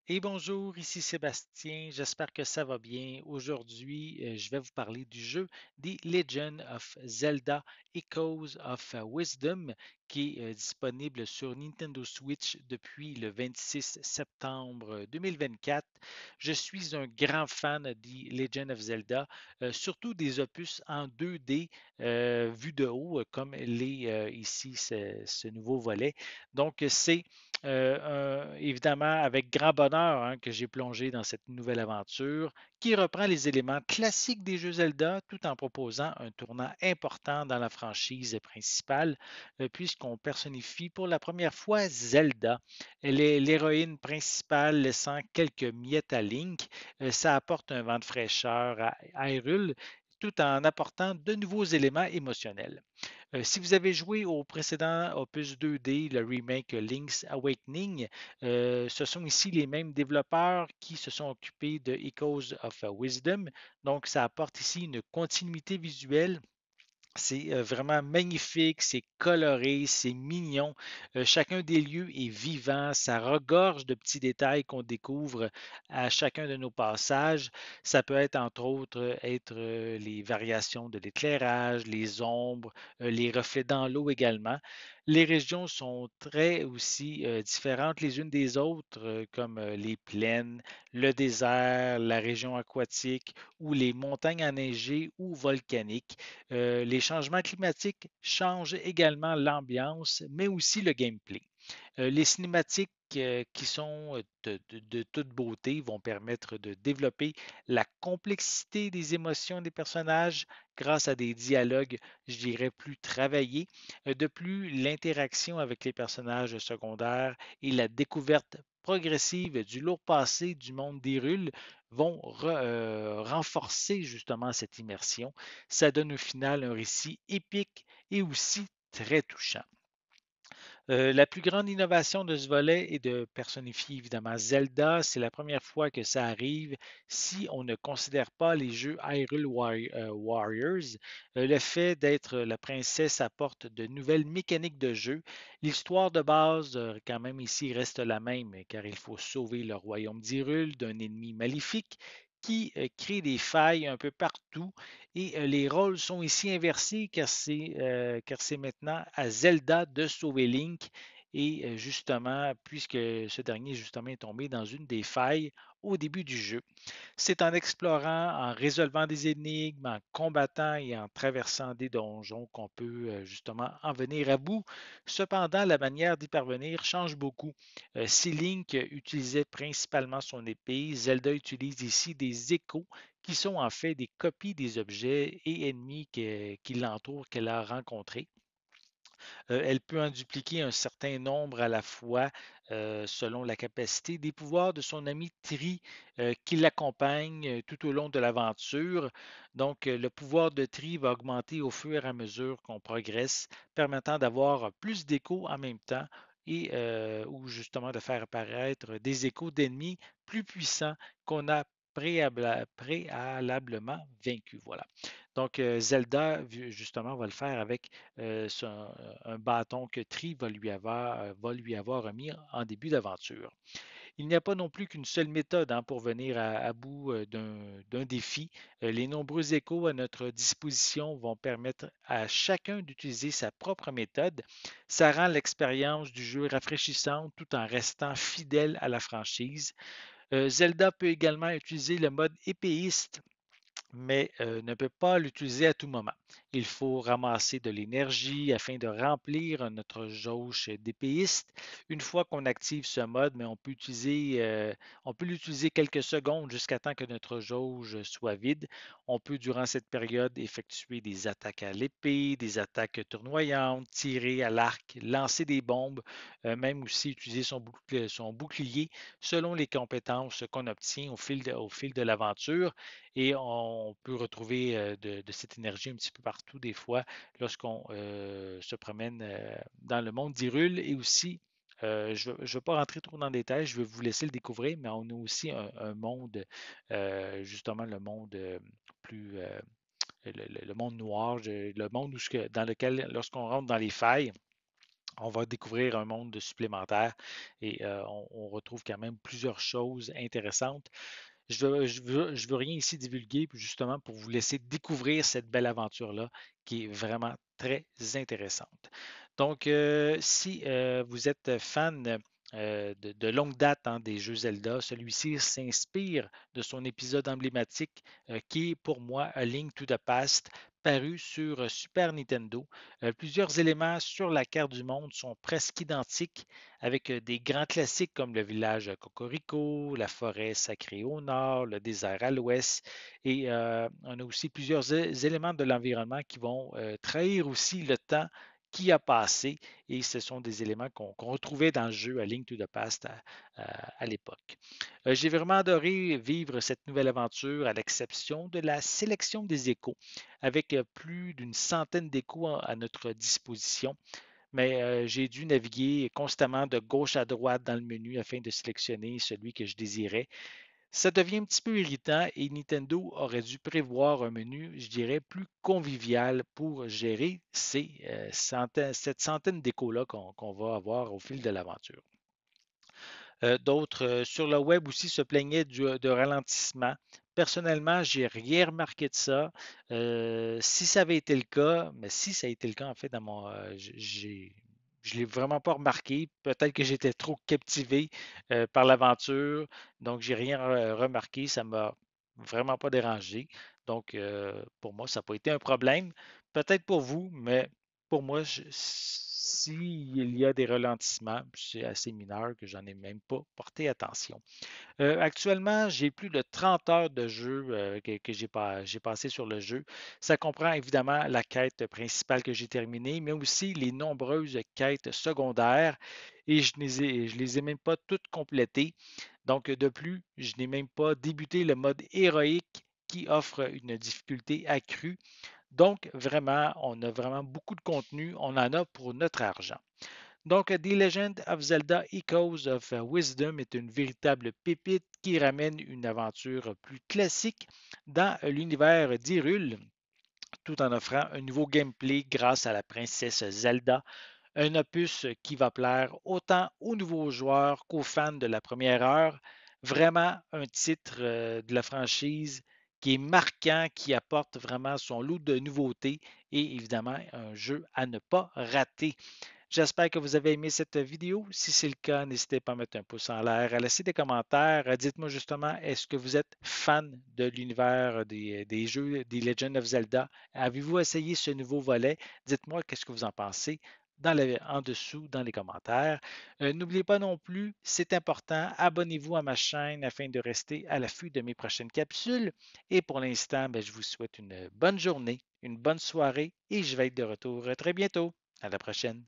Et bonjour, ici Sébastien, j'espère que ça va bien. Aujourd'hui, je vais vous parler du jeu The Legend of Zelda Echoes of Wisdom qui est disponible sur Nintendo Switch depuis le 26 septembre 2024. Je suis un grand fan de The Legend of Zelda, surtout des opus en 2D vus de haut, comme l'est ici ce nouveau volet. Donc, c'est évidemment, avec grand bonheur que j'ai plongé dans cette nouvelle aventure qui reprend les éléments classiques des jeux Zelda tout en proposant un tournant important dans la franchise principale, puisqu'on personnifie pour la première fois Zelda. Elle est l'héroïne principale laissant quelques miettes à Link. Ça apporte un vent de fraîcheur à Hyrule tout en apportant de nouveaux éléments émotionnels. Si vous avez joué au précédent opus 2D, le remake Link's Awakening, ce sont ici les mêmes développeurs qui se sont occupés de Echoes of Wisdom. Donc, ça apporte ici une continuité visuelle. C'est vraiment magnifique, c'est coloré, c'est mignon. Chacun des lieux est vivant, ça regorge de petits détails qu'on découvre à chacun de nos passages. Ça peut être entre autres les variations de l'éclairage, les ombres, les reflets dans l'eau également. Les régions sont très aussi différentes les unes des autres, comme les plaines, le désert, la région aquatique ou les montagnes enneigées ou volcaniques. Les changements climatiques changent également l'ambiance, mais aussi le gameplay. Les cinématiques qui sont de toute beauté vont permettre de développer la complexité des émotions des personnages grâce à des dialogues, je dirais, plus travaillés. De plus, l'interaction avec les personnages secondaires et la découverte progressive du lourd passé du monde d'Hyrule vont renforcer justement cette immersion. Ça donne au final un récit épique et aussi très touchant. La plus grande innovation de ce volet est de personnifier évidemment Zelda. C'est la première fois que ça arrive si on ne considère pas les jeux Warriors. Le fait d'être la princesse apporte de nouvelles mécaniques de jeu. L'histoire de base, quand même ici, reste la même, car il faut sauver le royaume d'Hyrule d'un ennemi maléfique qui crée des failles un peu partout et les rôles sont ici inversés car c'est maintenant à Zelda de sauver Link. Et justement, puisque ce dernier justement est tombé dans une des failles au début du jeu. C'est en explorant, en résolvant des énigmes, en combattant et en traversant des donjons qu'on peut justement en venir à bout. Cependant, la manière d'y parvenir change beaucoup. Si Link utilisait principalement son épée, Zelda utilise ici des échos qui sont en fait des copies des objets et ennemis qui l'entourent, qu'elle a rencontrés. Elle peut en dupliquer un certain nombre à la fois selon la capacité des pouvoirs de son ami Tri qui l'accompagne tout au long de l'aventure. Donc, le pouvoir de Tri va augmenter au fur et à mesure qu'on progresse, permettant d'avoir plus d'échos en même temps et ou justement de faire apparaître des échos d'ennemis plus puissants qu'on a préalablement vaincus. Voilà. Donc, Zelda, justement, va le faire avec un bâton que Tri va lui avoir remis en début d'aventure. Il n'y a pas non plus qu'une seule méthode pour venir à bout d'un défi. Les nombreux échos à notre disposition vont permettre à chacun d'utiliser sa propre méthode. Ça rend l'expérience du jeu rafraîchissante tout en restant fidèle à la franchise. Zelda peut également utiliser le mode épéiste mais ne peut pas l'utiliser à tout moment. Il faut ramasser de l'énergie afin de remplir notre jauge d'épéiste. Une fois qu'on active ce mode, mais on peut l'utiliser quelques secondes jusqu'à temps que notre jauge soit vide. On peut, durant cette période, effectuer des attaques à l'épée, des attaques tournoyantes, tirer à l'arc, lancer des bombes, même aussi utiliser son bouclier selon les compétences qu'on obtient au fil de l'aventure. Et on peut retrouver de cette énergie un petit peu partout des fois lorsqu'on se promène dans le monde d'Hyrule et aussi je ne vais pas rentrer trop dans le détail, je vais vous laisser le découvrir, mais on a aussi un monde, justement le monde plus, le monde noir, le monde dans lequel, lorsqu'on rentre dans les failles, On va découvrir un monde supplémentaire et on retrouve quand même plusieurs choses intéressantes. Je veux rien ici divulguer, justement pour vous laisser découvrir cette belle aventure-là qui est vraiment très intéressante. Donc, si vous êtes fan de longue date hein, des jeux Zelda, celui-ci s'inspire de son épisode emblématique qui est pour moi A Link to the Past, paru sur Super Nintendo. Plusieurs éléments sur la carte du monde sont presque identiques avec des grands classiques comme le village Cocorico, la forêt sacrée au nord, le désert à l'ouest. Et on a aussi plusieurs éléments de l'environnement qui vont trahir aussi le temps qui a passé. Et ce sont des éléments qu'on retrouvait dans le jeu A Link to the Past à l'époque. J'ai vraiment adoré vivre cette nouvelle aventure à l'exception de la sélection des échos, avec plus d'une centaine d'échos à notre disposition mais j'ai dû naviguer constamment de gauche à droite dans le menu afin de sélectionner celui que je désirais. Ça devient un petit peu irritant et Nintendo aurait dû prévoir un menu, je dirais, plus convivial pour gérer cette centaine d'échos-là qu'on va avoir au fil de l'aventure. D'autres sur le web aussi se plaignaient de ralentissement. Personnellement, j'ai rien remarqué de ça. Si ça avait été le cas, mais si ça a été le cas, en fait, je ne l'ai vraiment pas remarqué. Peut-être que j'étais trop captivé par l'aventure, donc j'ai rien remarqué. Ça m'a vraiment pas dérangé. Donc, pour moi, ça n'a pas été un problème. Peut-être pour vous, mais pour moi, s'il y a des ralentissements, c'est assez mineur que j'en ai même pas porté attention. Actuellement, j'ai plus de 30 heures de jeu que j'ai passé sur le jeu. Ça comprend évidemment la quête principale que j'ai terminée, mais aussi les nombreuses quêtes secondaires et je les ai même pas toutes complétées. Donc, de plus, je n'ai même pas débuté le mode héroïque qui offre une difficulté accrue. Donc, vraiment, on a vraiment beaucoup de contenu. On en a pour notre argent. Donc, The Legend of Zelda Echoes of Wisdom est une véritable pépite qui ramène une aventure plus classique dans l'univers d'Hyrule, tout en offrant un nouveau gameplay grâce à la princesse Zelda, un opus qui va plaire autant aux nouveaux joueurs qu'aux fans de la première heure. Vraiment un titre de la franchise qui est marquant, qui apporte vraiment son lot de nouveautés et évidemment un jeu à ne pas rater. J'espère que vous avez aimé cette vidéo. Si c'est le cas, n'hésitez pas à mettre un pouce en l'air, à laisser des commentaires. Dites-moi justement, est-ce que vous êtes fan de l'univers des jeux des Legend of Zelda? Avez-vous essayé ce nouveau volet? Dites-moi qu'est-ce que vous en pensez en dessous dans les commentaires. N'oubliez pas non plus, c'est important, abonnez-vous à ma chaîne afin de rester à l'affût de mes prochaines capsules. Et pour l'instant, je vous souhaite une bonne journée, une bonne soirée et je vais être de retour très bientôt. À la prochaine.